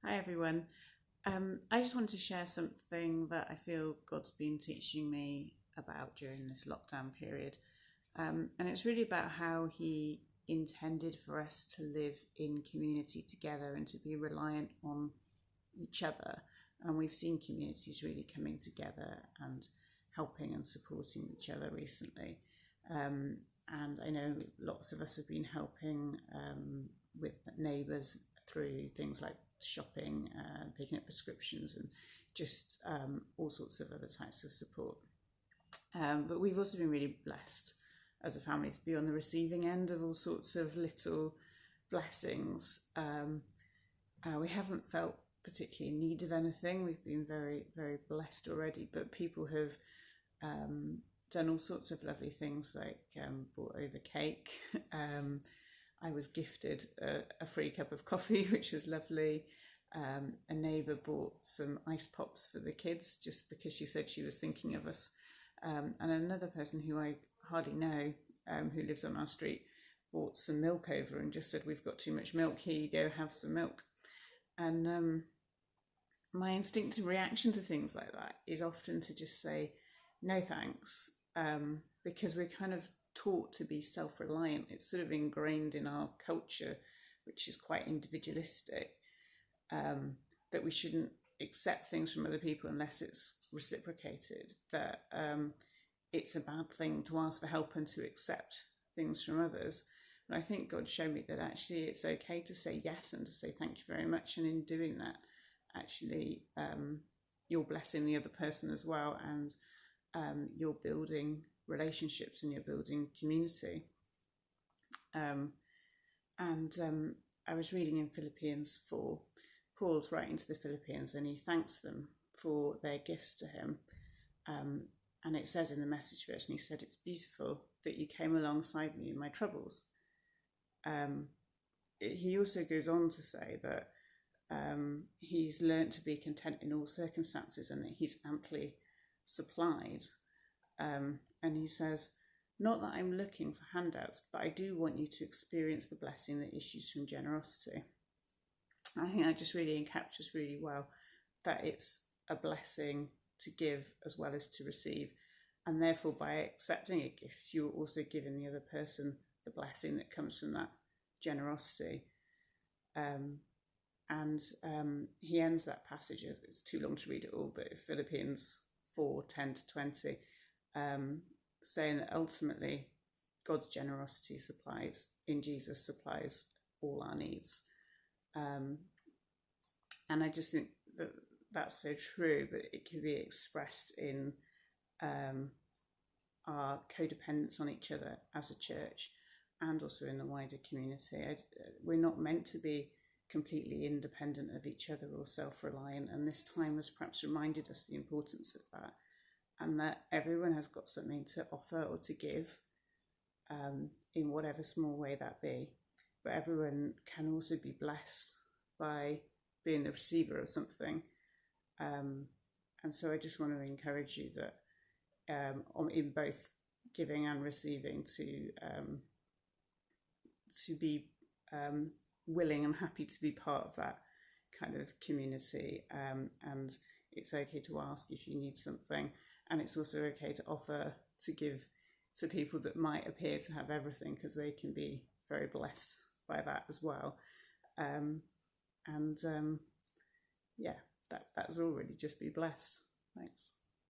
Hi everyone. I just wanted to share something that I feel God's been teaching me about during this lockdown period. And it's really about how He intended for us to live in community together and to be reliant on each other. And we've seen communities really coming together and helping and supporting each other recently. And I know lots of us have been helping with neighbours through things like shopping, picking up prescriptions, and just all sorts of other types of support. But we've also been really blessed as a family to be on the receiving end of all sorts of little blessings. We haven't felt particularly in need of anything. We've been very, very blessed already, but people have done all sorts of lovely things, like brought over cake. I was gifted a free cup of coffee, which was lovely. A neighbour bought some ice pops for the kids just because she said she was thinking of us. And another person who I hardly know, who lives on our street, bought some milk over and just said, "We've got too much milk, here you go, have some milk." And my instinctive reaction to things like that is often to just say, no thanks, because we're kind of taught to be self-reliant. It's sort of ingrained in our culture, which is quite individualistic, that we shouldn't accept things from other people unless it's reciprocated, that it's a bad thing to ask for help and to accept things from others. And I think God showed me that actually it's okay to say yes and to say thank you very much, and in doing that actually you're blessing the other person as well, and you're building relationships and you're building community. I was reading in Phillipians 4, Paul's writing to the Phillipians, and he thanks them for their gifts to him. And it says in the Message version, he said, "It's beautiful that you came alongside me in my troubles." He also goes on to say that he's learnt to be content in all circumstances and that he's amply supplied. And he says, "Not that I'm looking for handouts, but I do want you to experience the blessing that issues from generosity." I think that just really encaptures really well that it's a blessing to give as well as to receive. And therefore, by accepting a gift, you're also giving the other person the blessing that comes from that generosity. He ends that passage, it's too long to read it all, but Philippians 4:10-20, saying that ultimately God's generosity in Jesus supplies all our needs. And I just think that that's so true, but it can be expressed in our codependence on each other as a church and also in the wider community. We're not meant to be completely independent of each other or self-reliant, and this time has perhaps reminded us the importance of that, and that everyone has got something to offer or to give, in whatever small way that be, but everyone can also be blessed by being the receiver of something. And so I just want to encourage you that in both giving and receiving to be willing and happy to be part of that kind of community. And it's okay to ask if you need something, and it's also okay to offer to give to people that might appear to have everything, because they can be very blessed by that as well. That's all really, just be blessed. Thanks.